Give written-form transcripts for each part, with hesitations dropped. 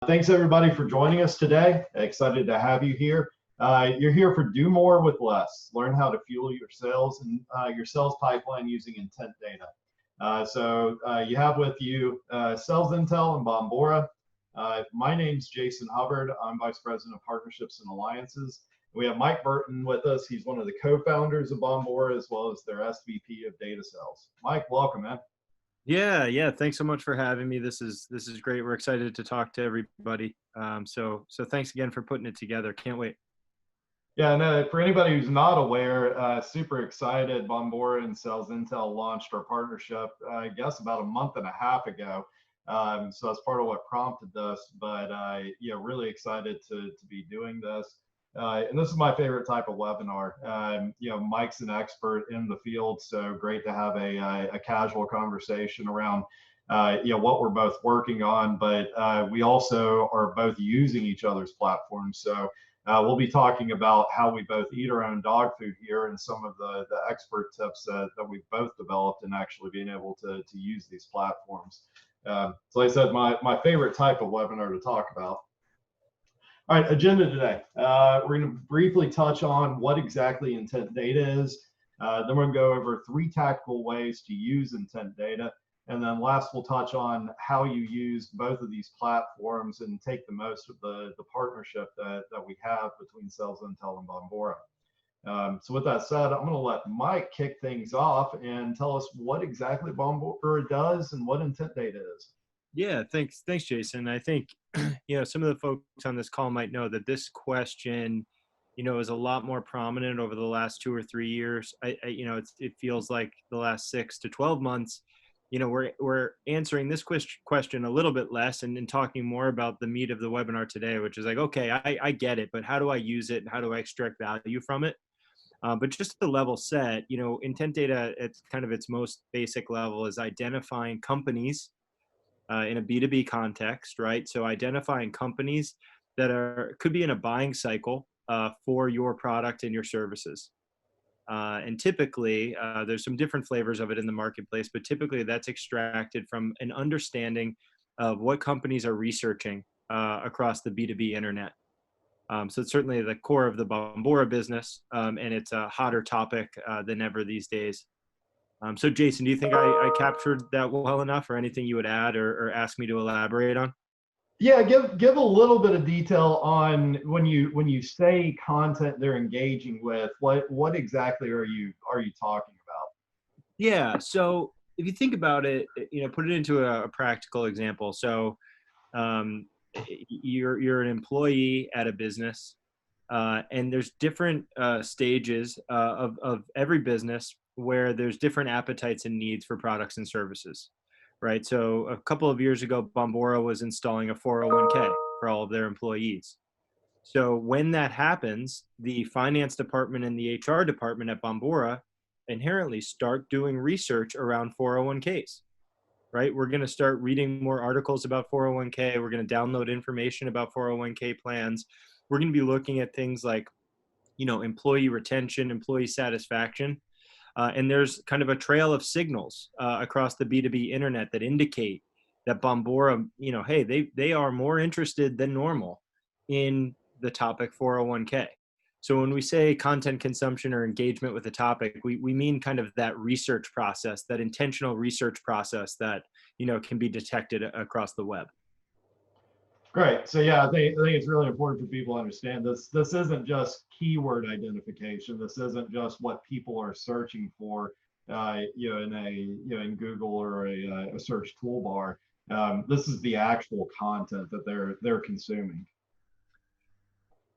Thanks everybody for joining us today. Excited to have you here. You're here for Do More with Less. Learn how to fuel your sales and your sales pipeline using intent data. You have with you SalesIntel and Bombora. My name's Jason Hubbard. I'm Vice President of Partnerships and Alliances. We have Mike Burton with us. He's one of the co-founders of Bombora as well as their SVP of Data Sales. Mike, welcome, man. Yeah. Thanks so much for having me. This is great. We're excited to talk to everybody. So thanks again for putting it together. Can't wait. Yeah, and for anybody who's not aware, super excited. Bombora and SalesIntel launched our partnership, I guess, about a month and a half ago. So that's part of what prompted this. But really excited to be doing this. And this is my favorite type of webinar. Mike's an expert in the field, so great to have a casual conversation around what we're both working on, but we also are both using each other's platforms. So we'll be talking about how we both eat our own dog food here and some of the expert tips that we've both developed in actually being able to use these platforms. So like I said, my favorite type of webinar to talk about. All right, agenda today. We're going to briefly touch on what exactly intent data is. Then we're going to go over 3 tactical ways to use intent data. And then last, we'll touch on how you use both of these platforms and take the most of the partnership that we have between SalesIntel and Bombora. So with that said, I'm going to let Mike kick things off and tell us what exactly Bombora does and what intent data is. Yeah, thanks, Jason. I think some of the folks on this call might know that this question, is a lot more prominent over the last 2 or 3 years. It feels like the last 6 to 12 months. We're answering this question a little bit less and talking more about the meat of the webinar today, which is like, okay, I get it, but how do I use it? How do I extract value from it? But just to level set, intent data at kind of its most basic level is identifying companies in a B2B context, right? So identifying companies that could be in a buying cycle for your product and your services. And typically, there's some different flavors of it in the marketplace, but typically that's extracted from an understanding of what companies are researching across the B2B internet. So it's certainly the core of the Bombora business, and it's a hotter topic than ever these days. So Jason, do you think I captured that well enough, or anything you would add or ask me to elaborate on? Yeah, give a little bit of detail on when you say content they're engaging with, what exactly are you talking about? Yeah, so if you think about it, put it into a practical example. So you're an employee at a business, and there's different stages of every business where there's different appetites and needs for products and services, right? So a couple of years ago, Bombora was installing a 401k for all of their employees. So when that happens, the finance department and the HR department at Bombora inherently start doing research around 401ks, right? We're going to start reading more articles about 401k. We're going to download information about 401k plans. We're going to be looking at things like, employee retention, employee satisfaction. And there's kind of a trail of signals across the B2B internet that indicate that Bombora, hey, they are more interested than normal in the topic 401k. So when we say content consumption or engagement with the topic, we mean kind of that research process, that intentional research process that, can be detected across the web. Great. So yeah, I think it's really important for people to understand this. This isn't just keyword identification. This isn't just what people are searching for, in Google or a search toolbar. This is the actual content that they're consuming.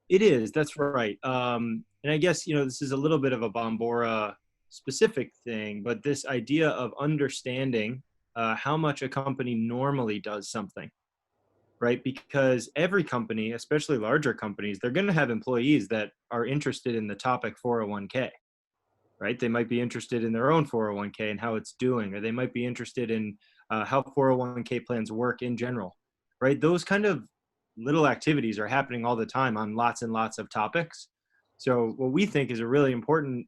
It is. That's right. And I guess this is a little bit of a Bombora specific thing, but this idea of understanding how much a company normally does something. Right? Because every company, especially larger companies, they're going to have employees that are interested in the topic 401k, right? They might be interested in their own 401k and how it's doing, or they might be interested in how 401k plans work in general, right? Those kind of little activities are happening all the time on lots and lots of topics. So what we think is a really important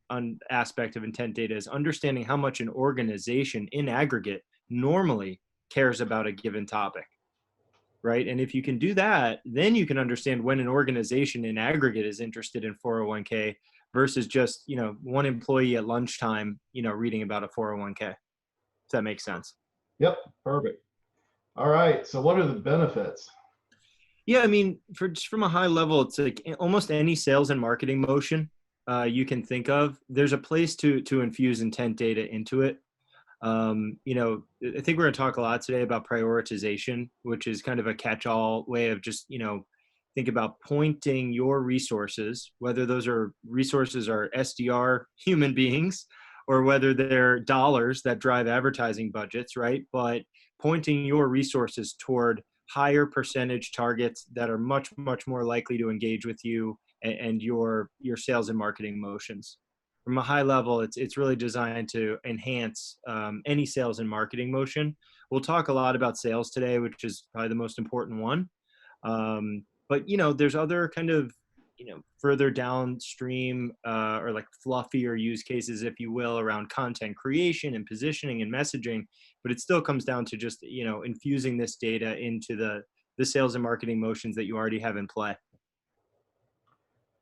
aspect of intent data is understanding how much an organization in aggregate normally cares about a given topic. right? And if you can do that, then you can understand when an organization in aggregate is interested in 401k versus just, one employee at lunchtime, reading about a 401k. Does that make sense? Yep, perfect. All right. So what are the benefits? Yeah, I mean, just from a high level, it's like almost any sales and marketing motion you can think of. There's a place to infuse intent data into it. I think we're going to talk a lot today about prioritization, which is kind of a catch-all way of just, think about pointing your resources, whether those are resources are SDR human beings or whether they're dollars that drive advertising budgets, right? But pointing your resources toward higher percentage targets that are much, much more likely to engage with you and your sales and marketing motions. From a high level, it's really designed to enhance any sales and marketing motion. We'll talk a lot about sales today, which is probably the most important one. But there's other kind of further downstream or like fluffier use cases, if you will, around content creation and positioning and messaging. But it still comes down to just infusing this data into the sales and marketing motions that you already have in play.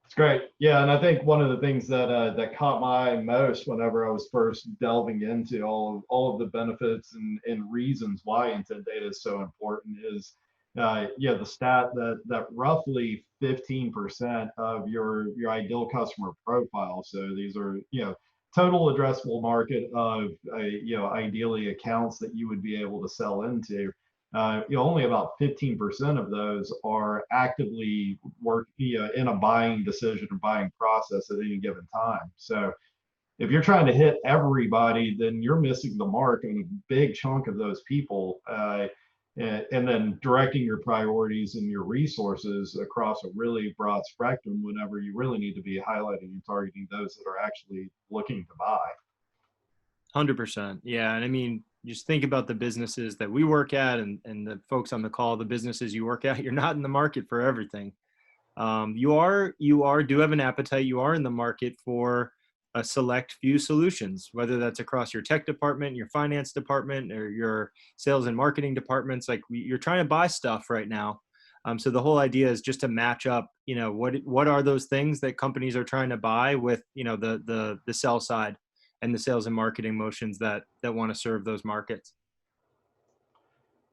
It's great. Yeah, and I think one of the things that caught my eye most whenever I was first delving into all of the benefits and reasons why intent data is so important is the stat that roughly 15% of your ideal customer profile. So these are total addressable market of ideally accounts that you would be able to sell into. Only about 15% of those are actively in a buying decision or buying process at any given time. So if you're trying to hit everybody, then you're missing the mark on a big chunk of those people. And then directing your priorities and your resources across a really broad spectrum whenever you really need to be highlighting and targeting those that are actually looking to buy. 100%. Yeah. And I mean, just think about the businesses that we work at and the folks on the call, the businesses you work at. You're not in the market for everything. You do have an appetite. You are in the market for a select few solutions, whether that's across your tech department, your finance department, or your sales and marketing departments. Like you're trying to buy stuff right now. So the whole idea is just to match up, what are those things that companies are trying to buy with, the sell side and the sales and marketing motions that want to serve those markets.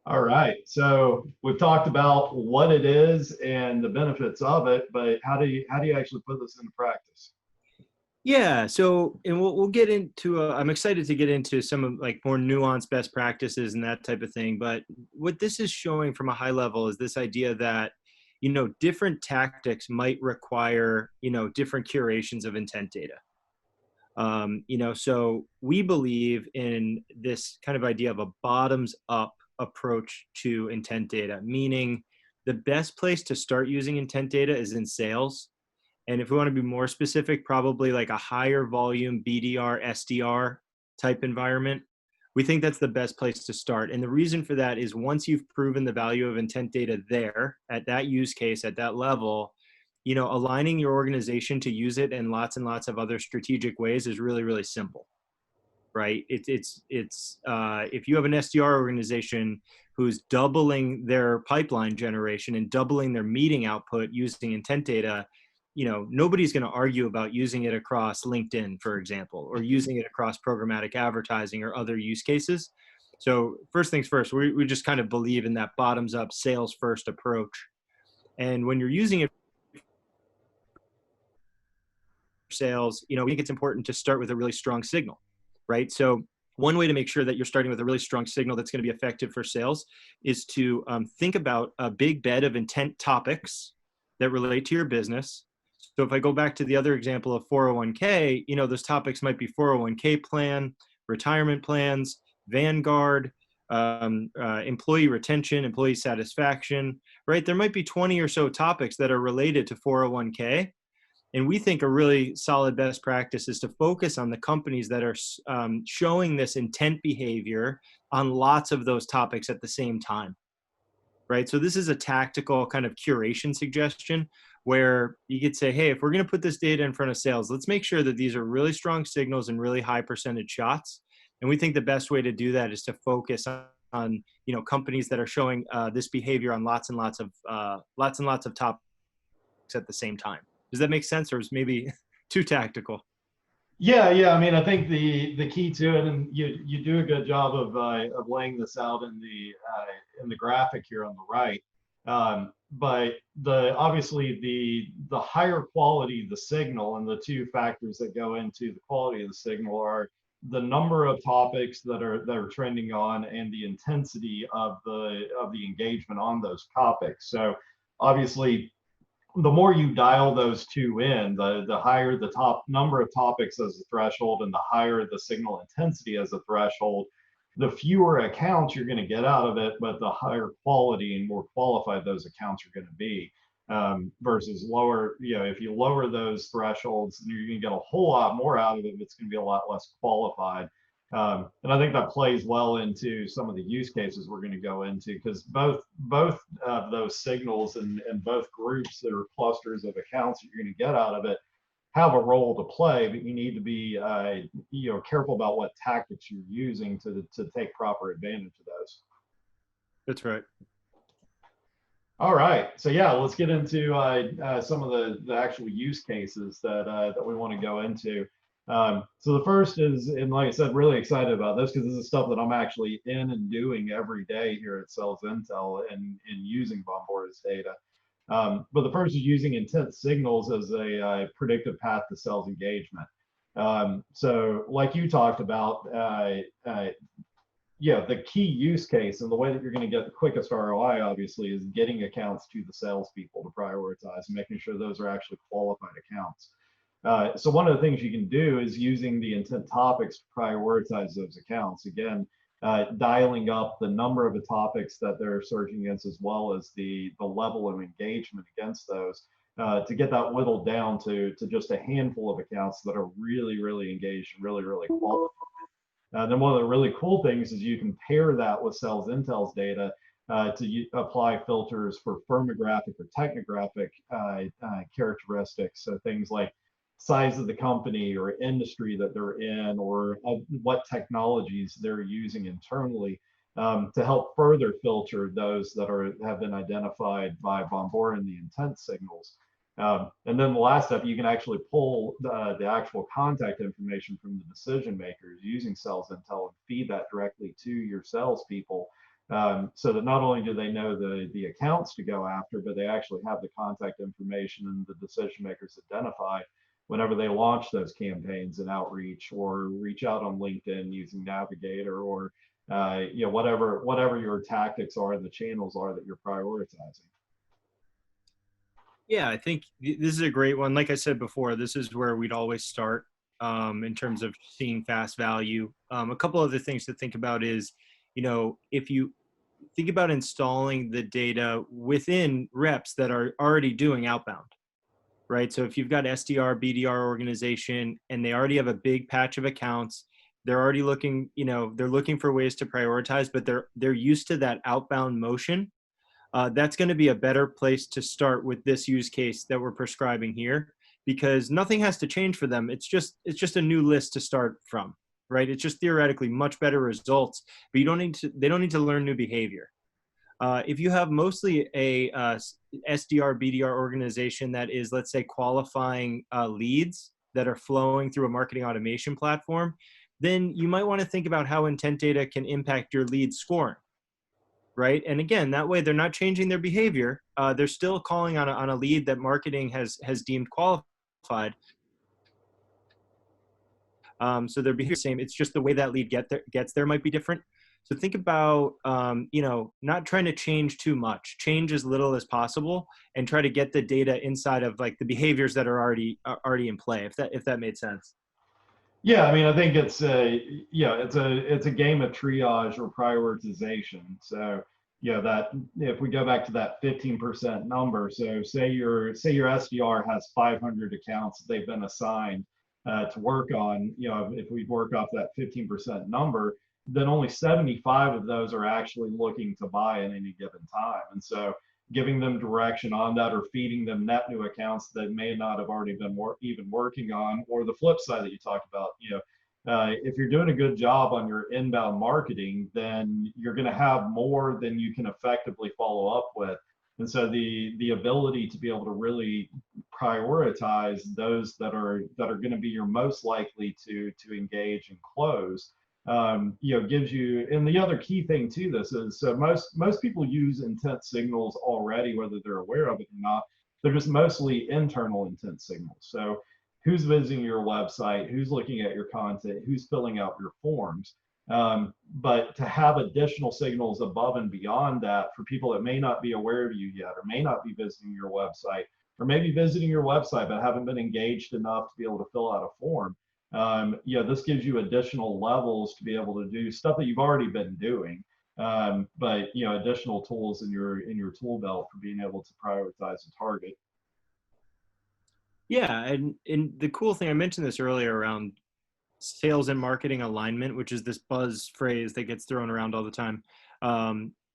All right. So we've talked about what it is and the benefits of it, but how do you actually put this into practice? Yeah. So, and we'll get into, I'm excited to get into some of like more nuanced best practices and that type of thing. But what this is showing from a high level is this idea that, different tactics might require, different curations of intent data. So we believe in this kind of idea of a bottoms up approach to intent data, meaning the best place to start using intent data is in sales. And if we want to be more specific, probably like a higher volume BDR, SDR type environment. We think that's the best place to start. And the reason for that is once you've proven the value of intent data there at that use case, at that level, aligning your organization to use it in lots and lots of other strategic ways is really, really simple, right? It's if you have an SDR organization who's doubling their pipeline generation and doubling their meeting output using intent data, nobody's going to argue about using it across LinkedIn, for example, or using it across programmatic advertising or other use cases. So first things first, we just kind of believe in that bottoms up sales first approach. And when you're using it sales, we think it's important to start with a really strong signal, right? So one way to make sure that you're starting with a really strong signal that's going to be effective for sales is to think about a big bed of intent topics that relate to your business. So if I go back to the other example of 401k, those topics might be 401k plan, retirement plans, Vanguard, employee retention, employee satisfaction, right? There might be 20 or so topics that are related to 401k. And we think a really solid best practice is to focus on the companies that are showing this intent behavior on lots of those topics at the same time, right? So this is a tactical kind of curation suggestion where you could say, hey, if we're going to put this data in front of sales, let's make sure that these are really strong signals and really high percentage shots. And we think the best way to do that is to focus on, companies that are showing this behavior on lots and lots of topics at the same time. Does that make sense, or is maybe too tactical? Yeah. I mean, I think the key to it, and you do a good job of laying this out in the graphic here on the right. But obviously the higher quality the signal, and the two factors that go into the quality of the signal are the number of topics that are trending on, and the intensity of the engagement on those topics. So obviously, the more you dial those two in, the higher the top number of topics as a threshold, and the higher the signal intensity as a threshold, the fewer accounts you're going to get out of it, but the higher quality and more qualified those accounts are going to be. Versus lower, if you lower those thresholds, you're going to get a whole lot more out of it. It's going to be a lot less qualified. And I think that plays well into some of the use cases we're going to go into, because both of those signals and both groups that are clusters of accounts that you're going to get out of it have a role to play, but you need to be careful about what tactics you're using to take proper advantage of those. That's right. All right, so yeah, let's get into some of the actual use cases that we want to go into. So the first is, and like I said, really excited about this because this is stuff that I'm actually in and doing every day here at SalesIntel and using Bombora's data. But the first is using intent signals as a predictive path to sales engagement. So like you talked about, the key use case and the way that you're going to get the quickest ROI, obviously, is getting accounts to the salespeople to prioritize and making sure those are actually qualified accounts. So one of the things you can do is using the intent topics to prioritize those accounts. Again, dialing up the number of the topics that they're searching against, as well as the level of engagement against those, to get that whittled down to just a handful of accounts that are really, really engaged and really, really qualified. Then one of the really cool things is you can pair that with SalesIntel's data to apply filters for firmographic or technographic characteristics. So things like size of the company or industry that they're in, or what technologies they're using internally, to help further filter those that have been identified by Bombora in the intent signals. And then the last step, you can actually pull the actual contact information from the decision makers using SalesIntel and feed that directly to your salespeople, so that not only do they know the accounts to go after, but they actually have the contact information and the decision makers identified whenever they launch those campaigns and outreach, or reach out on LinkedIn using Navigator, or whatever your tactics are and the channels are that you're prioritizing. Yeah, I think this is a great one. Like I said before, this is where we'd always start in terms of seeing fast value. A couple other things to think about is, if you think about installing the data within reps that are already doing outbound, right? So if you've got SDR, BDR organization, and they already have a big patch of accounts, they're already looking, they're looking for ways to prioritize, but they're used to that outbound motion. That's going to be a better place to start with this use case that we're prescribing here, because nothing has to change for them. It's just a new list to start from, right? It's just theoretically much better results, but they don't need to learn new behavior. If you have mostly a SDR, BDR organization that is, let's say, qualifying leads that are flowing through a marketing automation platform, then you might want to think about how intent data can impact your lead scoring. Right. And again, that way they're not changing their behavior. They're still calling on a lead that marketing has deemed qualified. So their behavior is the same. It's just the way that lead gets there might be different. So think about, not trying to change too much, change as little as possible, and try to get the data inside of like the behaviors that are already in play, if that made sense. Yeah, I mean, I think it's a game of triage or prioritization. So that if we go back to that 15% number, so say your SDR has 500 accounts that they've been assigned to work on. If we work off that 15% number, then only 75 of those are actually looking to buy at any given time. And so giving them direction on that, or feeding them net new accounts that may not have already been even working on, or the flip side that you talked about, if you're doing a good job on your inbound marketing, then you're going to have more than you can effectively follow up with. And so the ability to be able to really prioritize those that are going to be your most likely to engage and close, gives you. And the other key thing to this is, so most people use intent signals already, whether they're aware of it or not. They're just mostly internal intent signals. So who's visiting your website, who's looking at your content, who's filling out your forms. But to have additional signals above and beyond that for people that may not be aware of you yet, or may not be visiting your website, or maybe visiting your website but haven't been engaged enough to be able to fill out a form. This gives you additional levels to be able to do stuff that you've already been doing, but additional tools in your tool belt for being able to prioritize and target. Yeah, and the cool thing, I mentioned this earlier around sales and marketing alignment, which is this buzz phrase that gets thrown around all the time.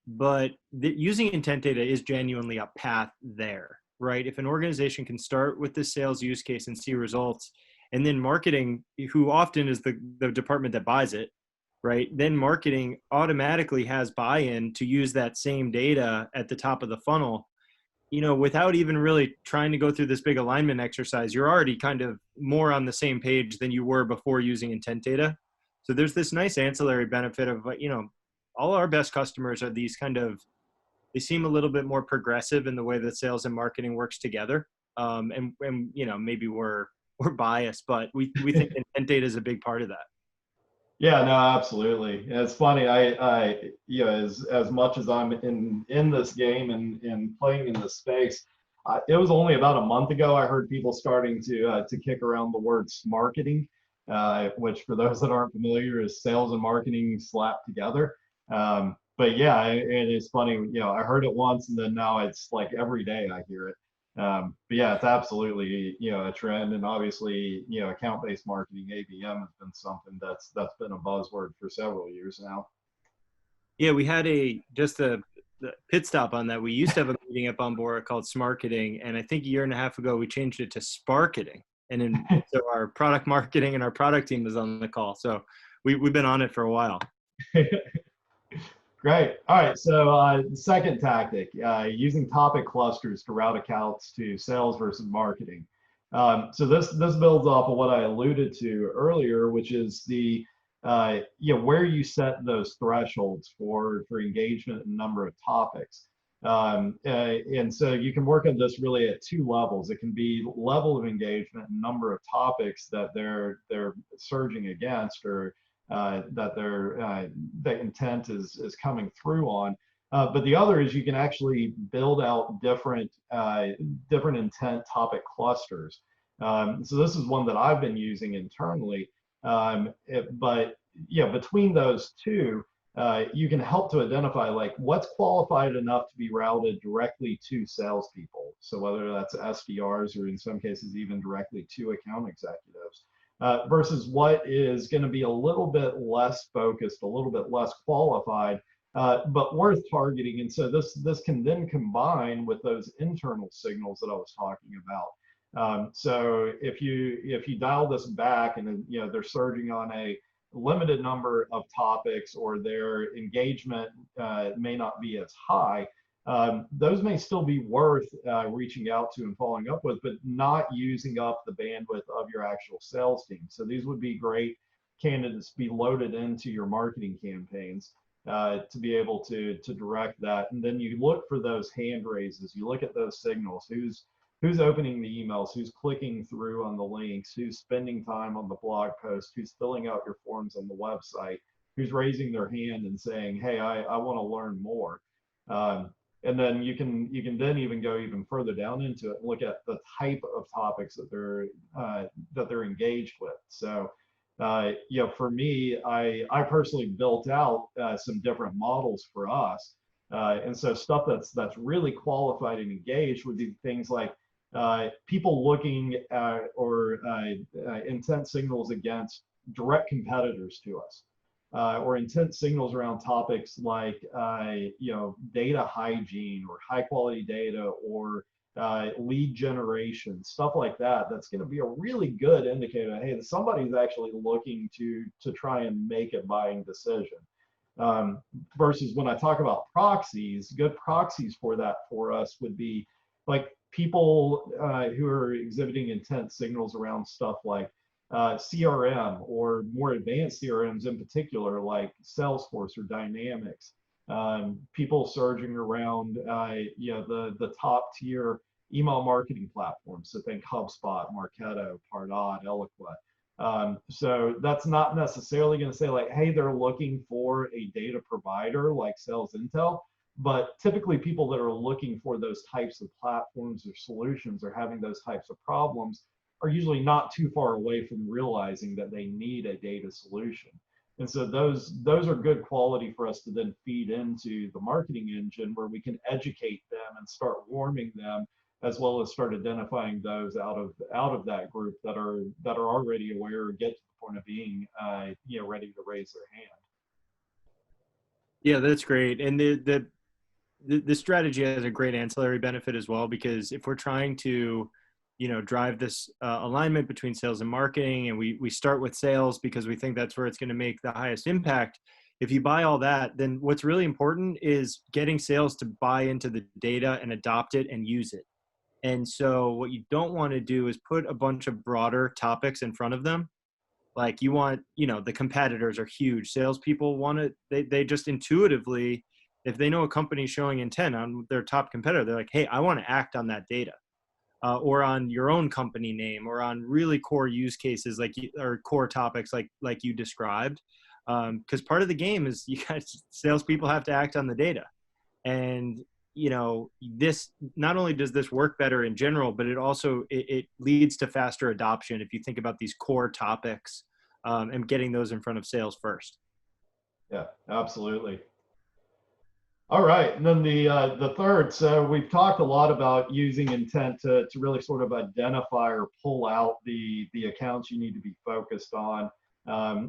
But using intent data is genuinely a path there, right? If an organization can start with the sales use case and see results, and then marketing, who often is the department that buys it, right? Then marketing automatically has buy-in to use that same data at the top of the funnel, without even really trying to go through this big alignment exercise. You're already kind of more on the same page than you were before using intent data. So there's this nice ancillary benefit of, all our best customers are these they seem a little bit more progressive in the way that sales and marketing works together. And maybe we're biased, but we think intent data is a big part of that. Yeah, no, absolutely. And it's funny. I as much as I'm in this game and playing in this space, it was only about a month ago I heard people starting to kick around the word smarketing, which for those that aren't familiar is sales and marketing slapped together. But yeah, it is funny. I heard it once, and then now it's like every day I hear it. But yeah, it's absolutely a trend, and obviously account-based marketing, ABM, has been something that's been a buzzword for several years now. Yeah, we had just a pit stop on that. We used to have a meeting at Bombora called Smarketing, and I think a year and a half ago we changed it to Sparketing, and so our product marketing and our product team was on the call. So we've been on it for a while. Great. All right. So second tactic, using topic clusters to route accounts to sales versus marketing. So this builds off of what I alluded to earlier, which is the where you set those thresholds for engagement and number of topics. And so you can work on this really at two levels. It can be level of engagement and number of topics that they're surging against, or that the intent is coming through on. But the other is you can actually build out different intent topic clusters. So this is one that I've been using internally. But between those two, you can help to identify like what's qualified enough to be routed directly to salespeople. So whether that's SDRs or in some cases even directly to account executives. Versus what is going to be a little bit less focused, a little bit less qualified, but worth targeting. And so this can then combine with those internal signals that I was talking about. So if you dial this back and they're surging on a limited number of topics, or their engagement may not be as high, those may still be worth reaching out to and following up with, but not using up the bandwidth of your actual sales team. So these would be great candidates to be loaded into your marketing campaigns to be able to direct that. And then you look for those hand raises, you look at those signals, who's opening the emails, who's clicking through on the links, who's spending time on the blog post, who's filling out your forms on the website, who's raising their hand and saying, hey, I want to learn more. And then you can then even go even further down into it and look at the type of topics that they're engaged with. So for me, I personally built out some different models for us. And so stuff that's really qualified and engaged would be things like people looking at or intent signals against direct competitors to us. Or intent signals around topics like data hygiene or high quality data, or lead generation, stuff like that. That's going to be a really good indicator. Hey, somebody's actually looking to try and make a buying decision. Versus when I talk about proxies, good proxies for that for us would be like people who are exhibiting intent signals around stuff like CRM or more advanced CRMs in particular, like Salesforce or Dynamics. People surging around, the top tier email marketing platforms. So think HubSpot, Marketo, Pardot, Eloqua. So that's not necessarily going to say like, hey, they're looking for a data provider like SalesIntel, but typically people that are looking for those types of platforms or solutions or having those types of problems are usually not too far away from realizing that they need a data solution. And so those are good quality for us to then feed into the marketing engine where we can educate them and start warming them, as well as start identifying those out of that group that are already aware or get to the point of being ready to raise their hand. Yeah, that's great. And the strategy has a great ancillary benefit as well, because if we're trying to drive this alignment between sales and marketing, and we start with sales because we think that's where it's going to make the highest impact. If you buy all that, then what's really important is getting sales to buy into the data and adopt it and use it. And so what you don't want to do is put a bunch of broader topics in front of them. Like you want, the competitors are huge. Salespeople want to, they just intuitively, if they know a company showing intent on their top competitor, they're like, hey, I want to act on that data. Or on your own company name, or on really core use cases or core topics like you described. Because part of the game is you guys, salespeople have to act on the data. And this, not only does this work better in general, but it also it leads to faster adoption if you think about these core topics and getting those in front of sales first. Yeah, absolutely. All right, and then the third. So we've talked a lot about using intent to really sort of identify or pull out the accounts you need to be focused on,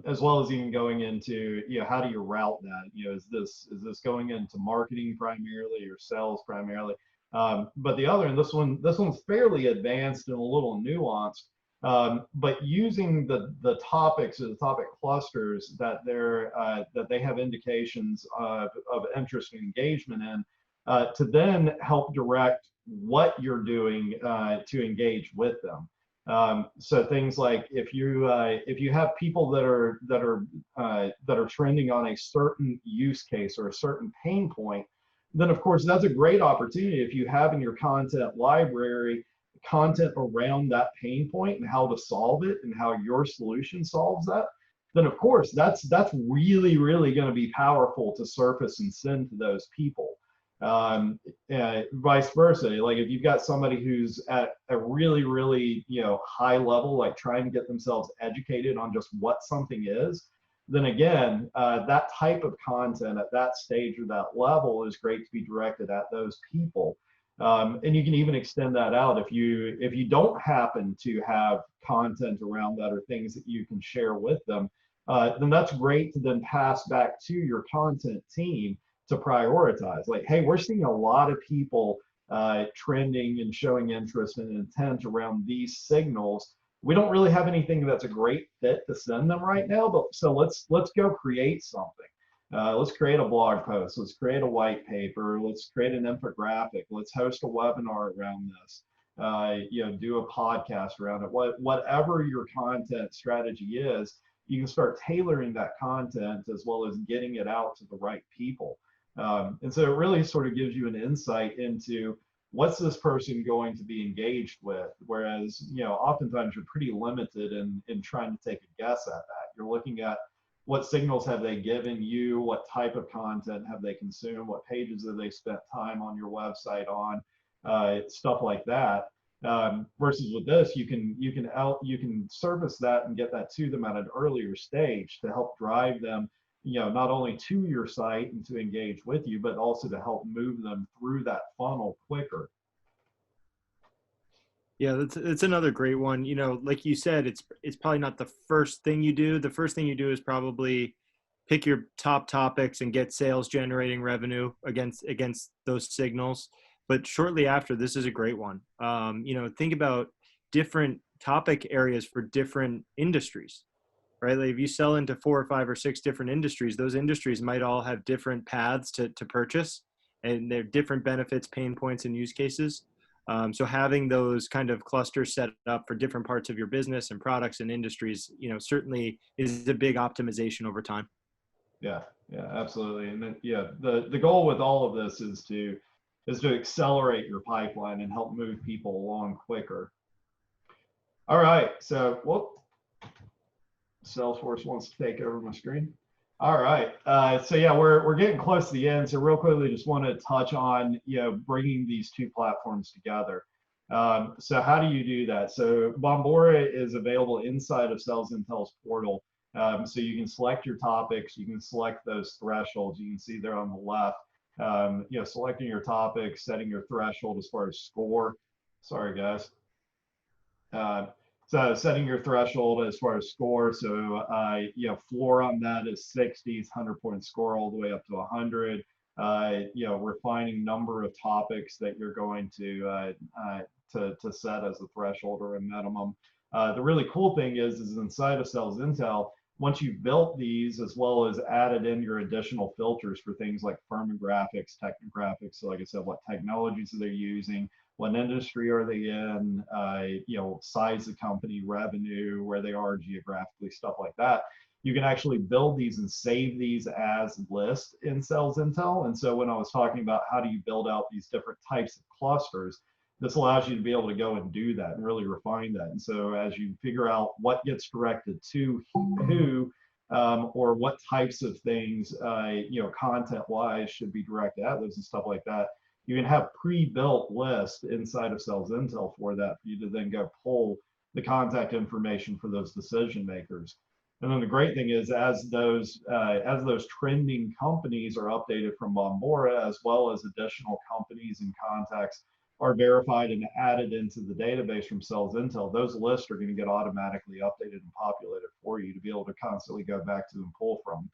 as well as even going into how do you route that? Is this going into marketing primarily or sales primarily? But the other, and this one's fairly advanced and a little nuanced. But using the topics or the topic clusters that they have indications of interest and engagement in, to then help direct what you're doing to engage with them. So things like if you have people that are trending on a certain use case or a certain pain point, then of course that's a great opportunity if you have in your content library content around that pain point and how to solve it and how your solution solves that, then of course that's really going to be powerful to surface and send to those people. Vice versa, like if you've got somebody who's at a really high level, like trying to get themselves educated on just what something is, then again, that type of content at that stage or that level is great to be directed at those people. And you can even extend that out if you don't happen to have content around that or things that you can share with them, then that's great to then pass back to your content team to prioritize. Like, hey, we're seeing a lot of people trending and showing interest and intent around these signals. We don't really have anything that's a great fit to send them right now, but so let's go create something. Let's create a blog post. Let's create a white paper. Let's create an infographic. Let's host a webinar around this. Do a podcast around it. Whatever your content strategy is, you can start tailoring that content as well as getting it out to the right people. And so it really sort of gives you an insight into what's this person going to be engaged with. Whereas, oftentimes you're pretty limited in trying to take a guess at that. You're looking at what signals have they given you, what type of content have they consumed, what pages have they spent time on your website on, stuff like that. Versus with this, you can surface that and get that to them at an earlier stage to help drive them, not only to your site and to engage with you, but also to help move them through that funnel quicker. Yeah, that's another great one. Like you said, it's probably not the first thing you do. The first thing you do is probably pick your top topics and get sales generating revenue against those signals. but shortly after, this is a great one. Think about different topic areas for different industries, right? Like if you sell into 4 or 5 or 6 different industries, those industries might all have different paths to purchase, and they're different benefits, pain points, and use cases. So having those kind of clusters set up for different parts of your business and products and industries, certainly is a big optimization over time. Yeah, absolutely. And then, the goal with all of this is to accelerate your pipeline and help move people along quicker. All right, so Salesforce wants to take over my screen. All right, so yeah, we're getting close to the end. So real quickly, just want to touch on bringing these two platforms together. So how do you do that? So Bombora is available inside of SalesIntel's portal. So you can select your topics, you can select those thresholds. You can see there on the left. Selecting your topics, setting your threshold as far as score. Sorry, guys. So setting your threshold as far as score. So, floor on that is 60, 100-point score all the way up to 100. Refining number of topics that you're going to set as a threshold or a minimum. The really cool thing is inside of SalesIntel, once you've built these, as well as added in your additional filters for things like firmographics, technographics, so like I said, what technologies are they using, what industry are they in, size of company, revenue, where they are geographically, stuff like that. You can actually build these and save these as lists in SalesIntel. And so when I was talking about how do you build out these different types of clusters, this allows you to be able to go and do that and really refine that. And so as you figure out what gets directed to who, or what types of things, content-wise should be directed at those and stuff like that, you can have pre-built lists inside of SalesIntel for that, for you to then go pull the contact information for those decision makers. And then the great thing is, as those trending companies are updated from Bombora, as well as additional companies and contacts are verified and added into the database from SalesIntel, those lists are going to get automatically updated and populated for you to be able to constantly go back to and pull from.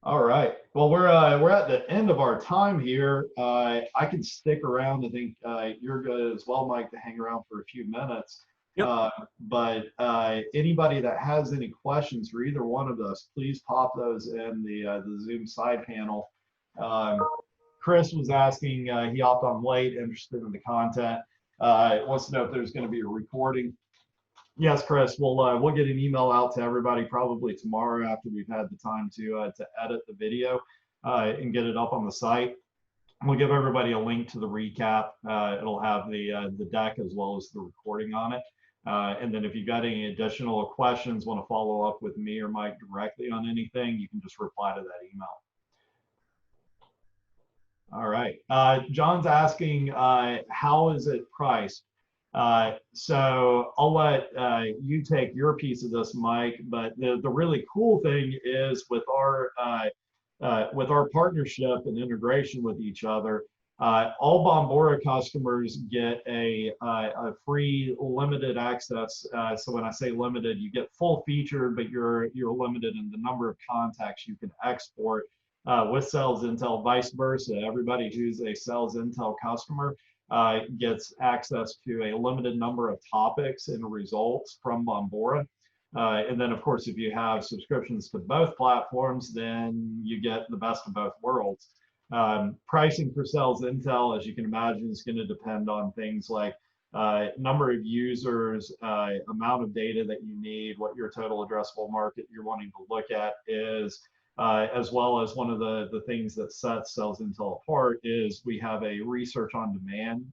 All right. Well, we're at the end of our time here. I can stick around. I think you're good as well, Mike, to hang around for a few minutes. Yep. But anybody that has any questions for either one of us, please pop those in the Zoom side panel. Chris was asking, he hopped on late, interested in the content. Wants to know if there's going to be a recording. Yes, Chris, we'll get an email out to everybody probably tomorrow after we've had the time to edit the video and get it up on the site. We'll give everybody a link to the recap. It'll have the deck as well as the recording on it. And then if you've got any additional questions, want to follow up with me or Mike directly on anything, you can just reply to that email. All right. John's asking, how is it priced? So I'll let you take your piece of this, Mike. But the really cool thing is with our partnership and integration with each other, all Bombora customers get a free limited access. So when I say limited, you get full featured, but you're limited in the number of contacts you can export with SalesIntel. Vice versa, everybody who's a SalesIntel customer gets access to a limited number of topics and results from Bombora. And then, of course, if you have subscriptions to both platforms, then you get the best of both worlds. Pricing for SalesIntel, as you can imagine, is going to depend on things like number of users, amount of data that you need, what your total addressable market you're wanting to look at is, as well as one of the things that sets SalesIntel apart is we have a research on demand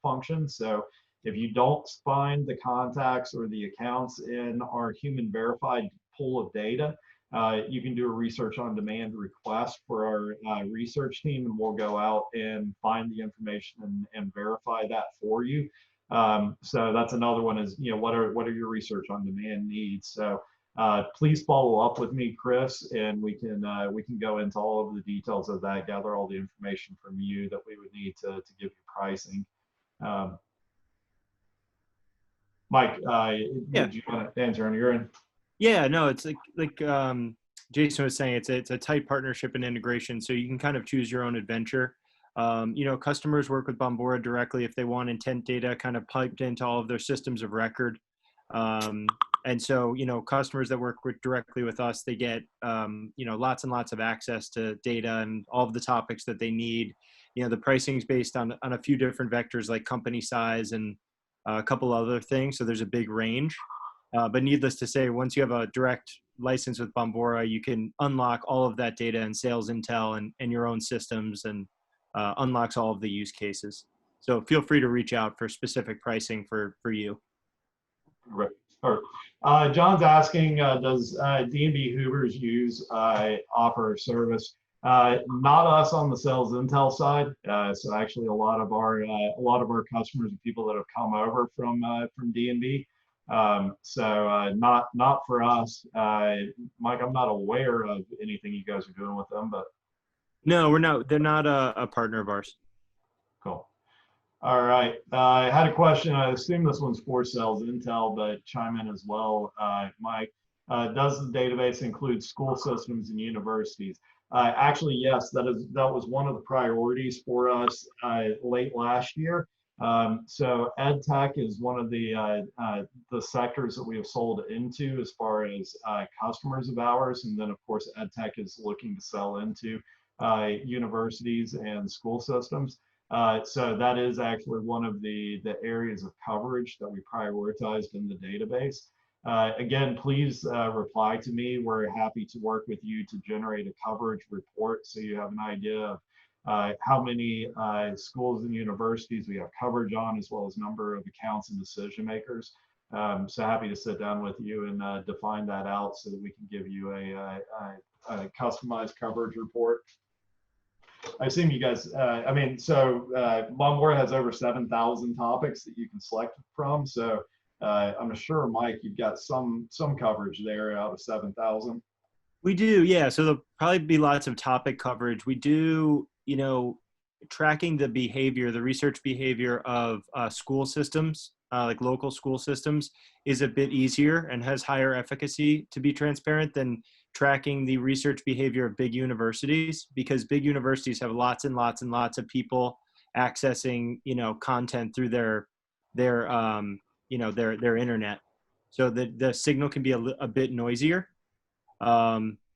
function. So if you don't find the contacts or the accounts in our human verified pool of data, you can do a research on demand request for our research team, and we'll go out and find the information and verify that for you. So that's another one is, what are your research on demand needs? So please follow up with me, Chris, and we can go into all of the details of that, gather all the information from you that we would need to give you pricing. Mike, Yeah. did you want to answer on your end? Yeah, no, it's like Jason was saying, it's a tight partnership and integration, so you can kind of choose your own adventure. Customers work with Bombora directly if they want intent data kind of piped into all of their systems of record. And so, customers that work directly with us, they get, lots and lots of access to data and all of the topics that they need. The pricing is based on a few different vectors like company size and a couple other things. So there's a big range. But needless to say, once you have a direct license with Bombora, you can unlock all of that data in SalesIntel and your own systems, and unlocks all of the use cases. So feel free to reach out for specific pricing for you. Right. Or, John's asking, does D&B Hoovers use offer service? Not us on the SalesIntel side. So actually, a lot of our customers are people that have come over from D&B. So not for us. Mike, I'm not aware of anything you guys are doing with them, but no, we're not. They're not a partner of ours. cool. All right. I had a question. I assume this one's for SalesIntel, but chime in as well, Mike. Does the database include school systems and universities? Actually, yes. That was one of the priorities for us late last year. So ed tech is one of the sectors that we have sold into as far as customers of ours, and then of course ed tech is looking to sell into universities and school systems. So that is actually one of the areas of coverage that we prioritized in the database. Again, please reply to me. We're happy to work with you to generate a coverage report so you have an idea of how many schools and universities we have coverage on, as well as number of accounts and decision makers. So happy to sit down with you and define that out so that we can give you a customized coverage report. I assume you guys, Bombora has over 7,000 topics that you can select from. So I'm sure, Mike, you've got some coverage there out of 7,000. We do, yeah. So there'll probably be lots of topic coverage. We do, tracking the behavior, the research behavior of school systems, like local school systems, is a bit easier and has higher efficacy, to be transparent, than tracking the research behavior of big universities, because big universities have lots and lots and lots of people accessing, content through their internet. So the signal can be a bit noisier.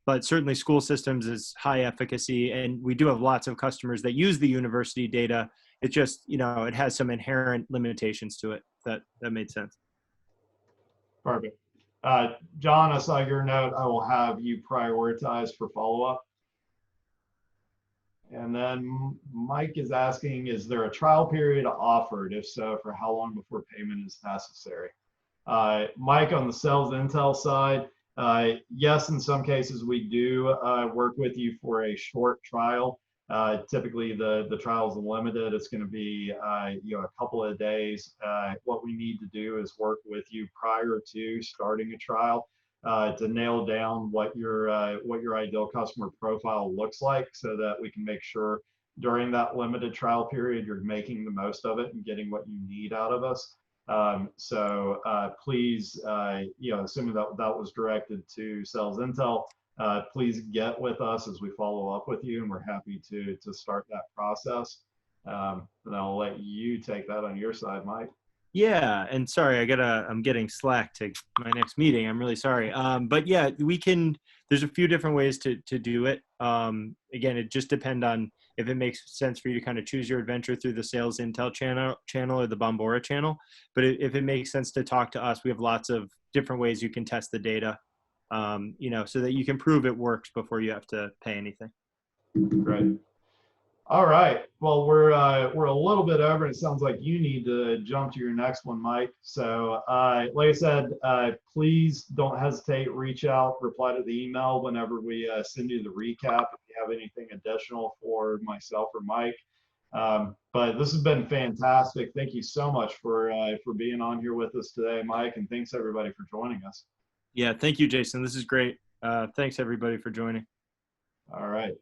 But certainly school systems is high efficacy, and we do have lots of customers that use the university data. It's just, it has some inherent limitations to it. That made sense. Perfect. John, I saw your note. I will have you prioritized for follow-up. And then Mike is asking, is there a trial period offered? If so, for how long before payment is necessary? Mike, on the SalesIntel side, yes, in some cases we do work with you for a short trial. Typically the trial is limited. It's going to be a couple of days. What we need to do is work with you prior to starting a trial to nail down what your ideal customer profile looks like, so that we can make sure during that limited trial period you're making the most of it and getting what you need out of us. So please, assuming that was directed to SalesIntel, please get with us as we follow up with you, and we're happy to start that process. And I'll let you take that on your side, Mike. Yeah, and sorry, I'm getting slack to my next meeting. I'm really sorry. But yeah, there's a few different ways to do it. Again, it just depends on if it makes sense for you to kind of choose your adventure through the SalesIntel channel or the Bombora channel. But if it makes sense to talk to us, we have lots of different ways you can test the data, so that you can prove it works before you have to pay anything. Great. All right. Well, we're a little bit over. It sounds like you need to jump to your next one, Mike. So, like I said, please don't hesitate. Reach out, reply to the email whenever we send you the recap. If you have anything additional for myself or Mike. But this has been fantastic. Thank you so much for being on here with us today, Mike, and thanks everybody for joining us. Yeah, thank you, Jason. This is great. Thanks everybody for joining. All right.